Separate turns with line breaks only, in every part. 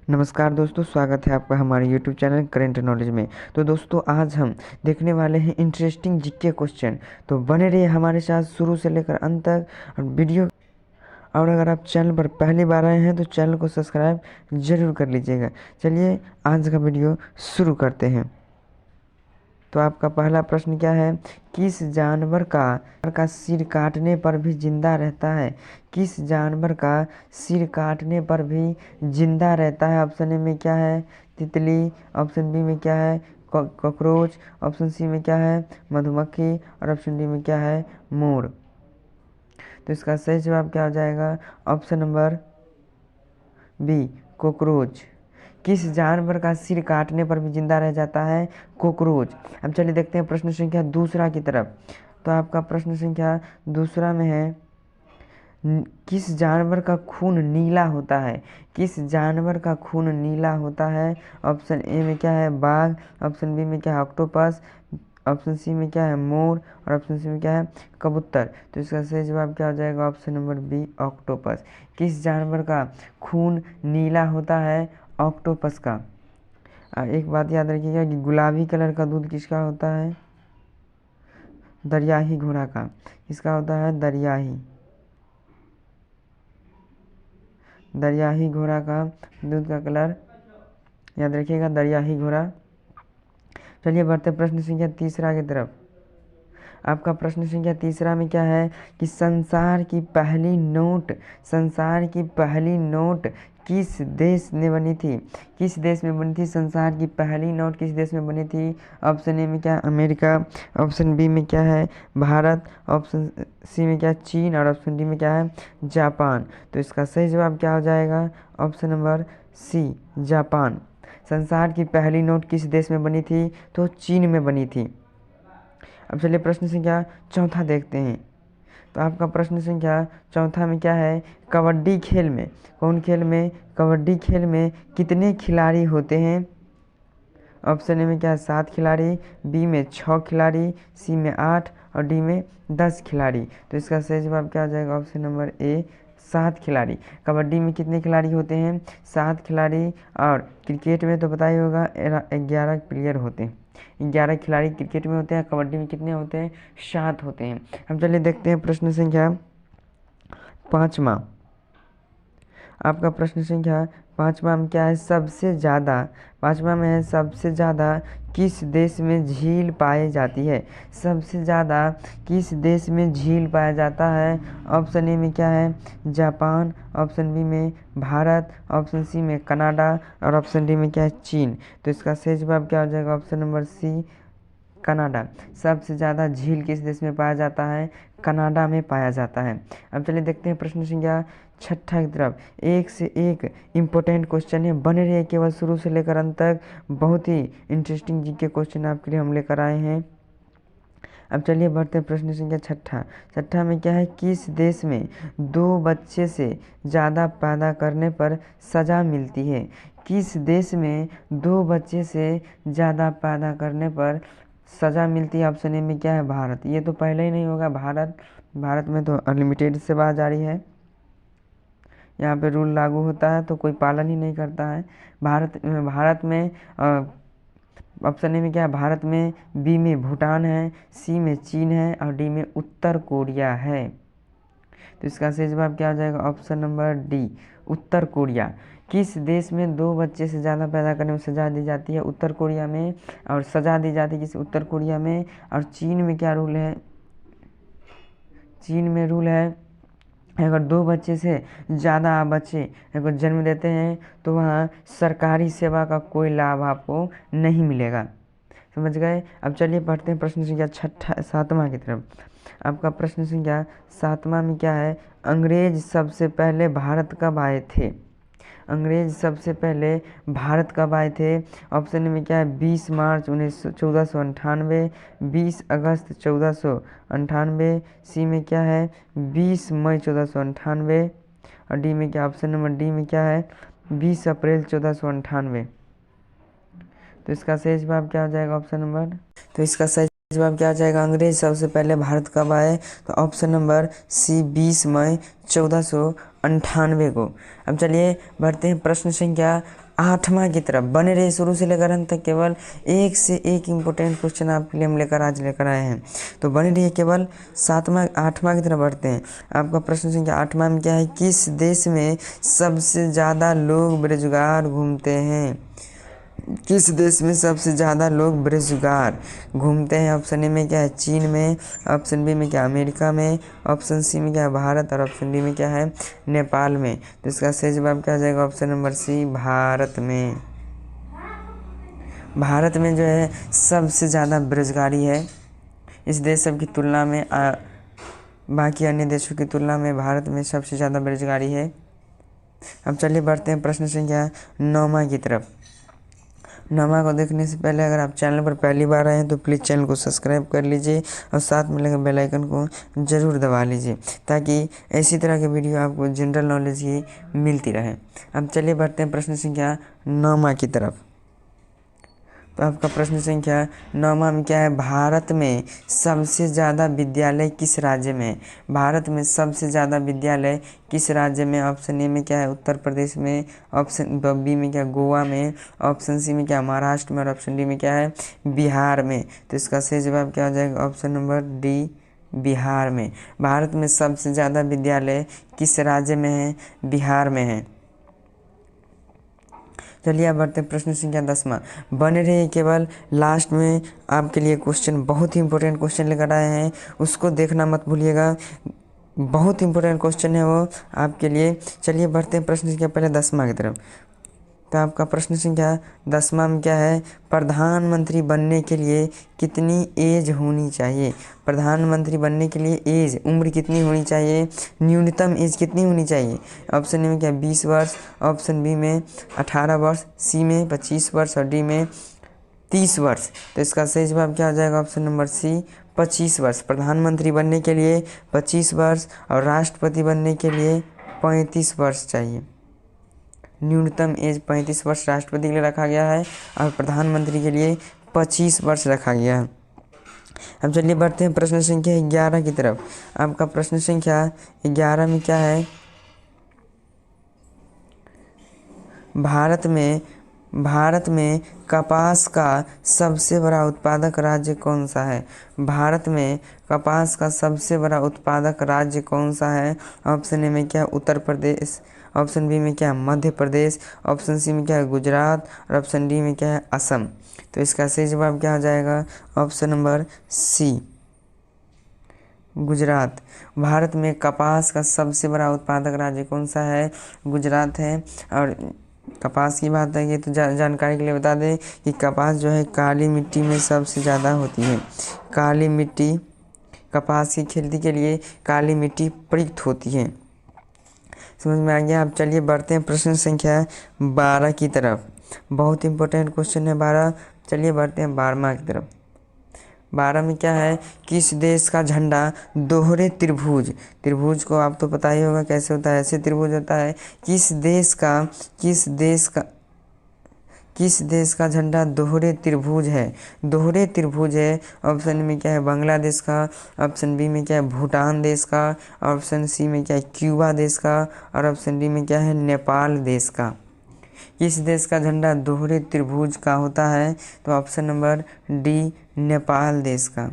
नमस्कार दोस्तों, स्वागत है आपका हमारे यूट्यूब चैनल करेंट नॉलेज में। तो दोस्तों, आज हम देखने वाले हैं इंटरेस्टिंग जीके क्वेश्चन। तो बने रहिए हमारे साथ शुरू से लेकर अंत तक और वीडियो। और अगर आप चैनल पर पहली बार आए हैं तो चैनल को सब्सक्राइब जरूर कर लीजिएगा। चलिए आज का वीडियो शुरू करते हैं। तो आपका पहला प्रश्न क्या है? किस जानवर का सिर काटने पर भी जिंदा रहता है? किस जानवर का सिर काटने पर भी जिंदा रहता है? ऑप्शन ए में क्या है? तितली। ऑप्शन बी में क्या है? कॉकरोच। ऑप्शन सी में क्या है? मधुमक्खी। और ऑप्शन डी में क्या है? मोर। तो इसका सही जवाब क्या हो जाएगा? Option number B, cockroach. किस जानवर का सिर काटने पर भी जिंदा रह जाता है? कॉकरोच। अब चलिए देखते हैं प्रश्न संख्या दूसरा की तरफ। तो आपका प्रश्न संख्या दूसरा में है, किस जानवर का खून नीला होता है? किस जानवर का खून नीला होता है? ऑप्शन ए में क्या है? बाघ। ऑप्शन बी में क्या है? ऑक्टोपस। ऑप्शन सी में क्या है? मोर। और ऑप्शन सी में क्या है? कबूतर। तो इसका सही जवाब क्या हो जाएगा? Option number B, octopus. किस जानवर का खून नीला होता है? ऑक्टोपस का। एक बात याद रखिएगा कि गुलाबी कलर का दूध किसका होता है? दरियाही घोड़ा का। किसका होता है? दरियाही घोड़ा का दूध का कलर याद रखिएगा, दरियाही घोड़ा। चलिए बढ़ते प्रश्न संख्या तीसरा की तरफ। आपका प्रश्न संख्या तीसरा में क्या है कि संसार की पहली नोट किस देश में बनी थी? किस देश में बनी थी? संसार की पहली नोट किस देश में बनी थी? ऑप्शन ए में क्या है? अमेरिका। ऑप्शन बी में क्या है? भारत। ऑप्शन सी में क्या है? चीन। और ऑप्शन डी में क्या है? जापान। तो इसका सही जवाब क्या हो जाएगा? Option number C, Japan. संसार की पहली नोट किस देश में बनी थी? तो चीन में बनी थी। अब चलिए प्रश्न संख्या चौथा देखते हैं। तो आपका प्रश्न संख्या चौथा में क्या है? कबड्डी खेल में, कौन खेल में? कबड्डी खेल में कितने खिलाड़ी होते हैं? ऑप्शन ए में क्या है? 7 खिलाड़ी। बी में 6 खिलाड़ी। सी में 8 और डी में 10 खिलाड़ी। तो इसका सही जवाब क्या हो जाएगा? ऑप्शन नंबर ए, 7 खिलाड़ी। कबड्डी में कितने खिलाड़ी होते हैं? 7 खिलाड़ी। और क्रिकेट में तो पता ही होगा 11 प्लेयर होते हैं। 11 खिलाड़ी क्रिकेट में होते हैं। कबड्डी में कितने होते हैं? 7 होते हैं। हम चलिए देखते हैं प्रश्न संख्या पाँचवा। आपका प्रश्न संख्या पाँचवा में क्या है? पाँचवा में है, सबसे ज़्यादा किस देश में झील पाई जाती है? सबसे ज़्यादा किस देश में झील पाया जाता है? ऑप्शन ए में क्या है? जापान। ऑप्शन बी में भारत। ऑप्शन सी में कनाडा। और ऑप्शन डी में क्या है? चीन। तो इसका सही जवाब क्या हो जाएगा? Option number C, Canada. सबसे ज़्यादा झील किस देश में पाया जाता है? कनाडा में पाया जाता है। अब चलिए देखते हैं प्रश्न संख्या छठा की तरफ। एक से एक इम्पोर्टेंट क्वेश्चन है, बने रहिए केवल शुरू से लेकर अंत तक। बहुत ही इंटरेस्टिंग जीके क्वेश्चन आपके लिए हम लेकर आए हैं। अब चलिए बढ़ते हैं प्रश्न संख्या छठा में क्या है? किस देश में 2 बच्चे से ज़्यादा पैदा करने पर सज़ा मिलती है? किस देश में 2 बच्चे से ज़्यादा पैदा करने पर सज़ा मिलती है? ऑप्शन ए में क्या है? भारत। ये तो पहले ही नहीं होगा, भारत में तो अनलिमिटेड सेवा जारी है। यहाँ पे रूल लागू होता है तो कोई पालन ही नहीं करता है। भारत में ऑप्शन ए में क्या है? भारत में। बी में भूटान है। सी में चीन है। और डी में उत्तर कोरिया है। तो इसका सही जवाब क्या हो जाएगा? ऑप्शन नंबर डी, उत्तर कोरिया। किस देश में 2 बच्चे से ज़्यादा पैदा करने में सज़ा दी जाती है? उत्तर कोरिया में। और सज़ा दी जाती है किस? उत्तर कोरिया में। और चीन में क्या रूल है? चीन में रूल है, अगर 2 बच्चे से ज़्यादा बच्चे अगर जन्म देते हैं तो वहाँ सरकारी सेवा का कोई लाभ आपको नहीं मिलेगा। समझ गए? अब चलिए पढ़ते हैं प्रश्न संख्या सातवां की तरफ। आपका प्रश्न संख्या सातवां में क्या है? अंग्रेज सबसे पहले भारत कब आए थे? अंग्रेज सबसे पहले भारत कब आए थे? ऑप्शन में क्या है? 20 मार्च 1498। 20 अगस्त 1498। सी में क्या है? 20 मई 1498। और डी में क्या? ऑप्शन नंबर डी में क्या है? 20 अप्रैल 1498। तो इसका सही जवाब क्या हो जाएगा? ऑप्शन नंबर, तो इसका सही जवाब क्या हो जाएगा? अंग्रेज सबसे पहले भारत कब आए? तो ऑप्शन नंबर सी, 20 मई 98 को। अब चलिए बढ़ते हैं प्रश्न संख्या 8वां की तरफ। बने रहिए शुरू से लेकर अंत तक, केवल एक से एक इम्पोर्टेंट क्वेश्चन आपके लिए हम लेकर आए हैं, तो बने रहिए। केवल 8वां की तरफ बढ़ते हैं। आपका प्रश्न संख्या 8वां में क्या है, किस देश में सबसे ज़्यादा लोग बेरोजगार घूमते हैं? किस देश में सबसे ज़्यादा लोग बेरोजगार घूमते हैं? ऑप्शन ए में क्या है, चीन में। ऑप्शन बी में क्या है, अमेरिका में। ऑप्शन सी में क्या है, भारत। और ऑप्शन डी में क्या है, नेपाल में। तो इसका सही जवाब क्या हो जाएगा, ऑप्शन नंबर सी, भारत में। भारत में जो है सबसे ज़्यादा बेरोजगारी है। इस देश सब की तुलना में बाकी अन्य देशों की तुलना में भारत में सबसे ज़्यादा बेरोजगारी है। अब चलिए बढ़ते हैं प्रश्न संख्या 9वां की तरफ। 9वां को देखने से पहले अगर आप चैनल पर पहली बार आए हैं तो प्लीज़ चैनल को सब्सक्राइब कर लीजिए और साथ में लगे बेल आइकन को ज़रूर दबा लीजिए, ताकि इसी तरह के वीडियो आपको जनरल नॉलेज ही मिलती रहे। अब चलिए बढ़ते हैं प्रश्न संख्या 9वां की तरफ। तो आपका प्रश्न संख्या 9वां में क्या है, भारत में सबसे ज़्यादा विद्यालय किस राज्य में है? भारत में सबसे ज़्यादा विद्यालय किस राज्य में? ऑप्शन ए में क्या है, उत्तर प्रदेश में। ऑप्शन बी में क्या, गोवा में। ऑप्शन सी में क्या, महाराष्ट्र में। और ऑप्शन डी में क्या है, बिहार में। तो इसका सही जवाब क्या हो जाएगा, ऑप्शन नंबर डी, बिहार में। भारत में सबसे ज़्यादा विद्यालय किस राज्य में है? बिहार में है। चलिए अब बढ़ते हैं प्रश्न संख्या 10वां। बने रहिए, केवल लास्ट में आपके लिए क्वेश्चन, बहुत ही इंपॉर्टेंट क्वेश्चन लेकर आए हैं, उसको देखना मत भूलिएगा। बहुत इंपॉर्टेंट क्वेश्चन है वो आपके लिए। चलिए बढ़ते हैं प्रश्न संख्या पहले 10वां की तरफ। तो आपका प्रश्न संख्या 10वां में क्या है, प्रधानमंत्री बनने के लिए कितनी एज होनी चाहिए? प्रधानमंत्री बनने के लिए एज, उम्र कितनी होनी चाहिए? न्यूनतम एज कितनी होनी चाहिए? ऑप्शन ए में क्या, 20 वर्ष। ऑप्शन बी में 18 वर्ष। सी में 25 वर्ष। और डी में 30 वर्ष। तो इसका सही जवाब क्या हो जाएगा, ऑप्शन नंबर सी, 25 वर्ष। प्रधानमंत्री बनने के लिए 25 वर्ष और राष्ट्रपति बनने के लिए 35 वर्ष चाहिए। न्यूनतम एज 35 वर्ष राष्ट्रपति के लिए रखा गया है और प्रधानमंत्री के लिए 25 वर्ष रखा गया है। अब चलिए बढ़ते हैं प्रश्न संख्या 11 की तरफ। आपका प्रश्न संख्या 11 में क्या है, भारत में कपास का सबसे बड़ा उत्पादक राज्य कौन सा है? भारत में कपास का सबसे बड़ा उत्पादक राज्य कौन सा है? ऑप्शन ए में क्या, उत्तर प्रदेश। ऑप्शन बी में क्या, मध्य प्रदेश। ऑप्शन सी में क्या है, गुजरात। और ऑप्शन डी में क्या है, असम। तो इसका सही जवाब क्या हो जाएगा, option number C, Gujarat. Bharat में कपास का सबसे बड़ा उत्पादक राज्य कौन सा है? गुजरात है। और कपास की बात है तो जानकारी के लिए बता दें कि कपास जो है काली मिट्टी में सबसे ज़्यादा होती है। काली मिट्टी, कपास की खेती के लिए काली मिट्टी प्रयुक्त होती है। समझ में आ गया। अब चलिए बढ़ते हैं प्रश्न संख्या 12 की तरफ। बहुत इंपॉर्टेंट क्वेश्चन है 12। चलिए बढ़ते हैं 12वां की तरफ। 12 में क्या है, किस देश का झंडा दोहरे त्रिभुज, त्रिभुज को आप तो पता ही होगा कैसे होता है, ऐसे त्रिभुज होता है। किस देश का झंडा दोहरे त्रिभुज है? दोहरे त्रिभुज है। ऑप्शन में क्या है, बांग्लादेश का। ऑप्शन बी में क्या है, भूटान देश का। ऑप्शन सी में क्या है, क्यूबा देश का। और ऑप्शन डी में क्या है, नेपाल देश का। किस देश का झंडा दोहरे त्रिभुज का होता है? तो ऑप्शन नंबर डी, नेपाल देश का।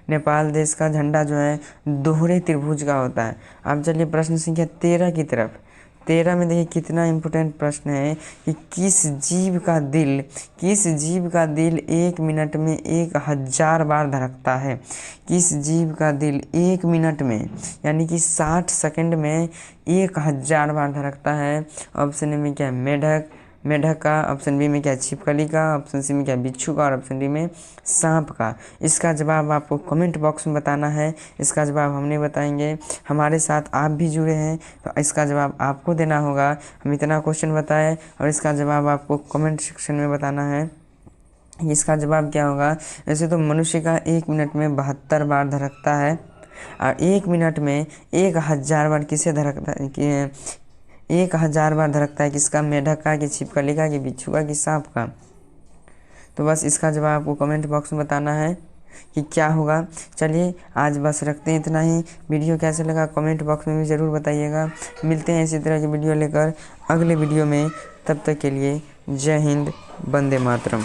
नेपाल देश का झंडा जो है दोहरे त्रिभुज का होता है। अब चलिए प्रश्न संख्या 13 की तरफ। 13 में देखिए कितना इम्पोर्टेंट प्रश्न है कि किस जीव का दिल 1 मिनट में 1000 बार धड़कता है? किस जीव का दिल 1 मिनट में यानी कि 60 सेकंड में 1000 बार धड़कता है? ऑप्शन ए में क्या है, मेढक का। ऑप्शन बी में क्या है, छिपकली का। ऑप्शन सी में क्या है, बिच्छू का। और ऑप्शन डी में सांप का। इसका जवाब आपको कमेंट बॉक्स में बताना है। इसका जवाब हम नहीं बताएंगे, हमारे साथ आप भी जुड़े हैं तो इसका जवाब आपको देना होगा। हम इतना क्वेश्चन बताएं और इसका जवाब आपको कमेंट सेक्शन में बताना है। इसका जवाब क्या होगा? वैसे तो मनुष्य का 1 मिनट में 72 बार धड़कता है और 1 मिनट में 1000 बार किसे धड़कता है, 1000 बार धड़कता है किसका? मेढक का, कि छिपकली का, कि बिच्छू का, कि सांप का। तो बस इसका जवाब आपको कमेंट बॉक्स में बताना है। कि क्या होगा। चलिए आज बस रखते हैं इतना ही। वीडियो कैसा लगा कमेंट बॉक्स में भी ज़रूर बताइएगा। मिलते हैं इसी तरह की वीडियो लेकर अगले वीडियो में। तब तक के लिए जय हिंद, वंदे मातरम।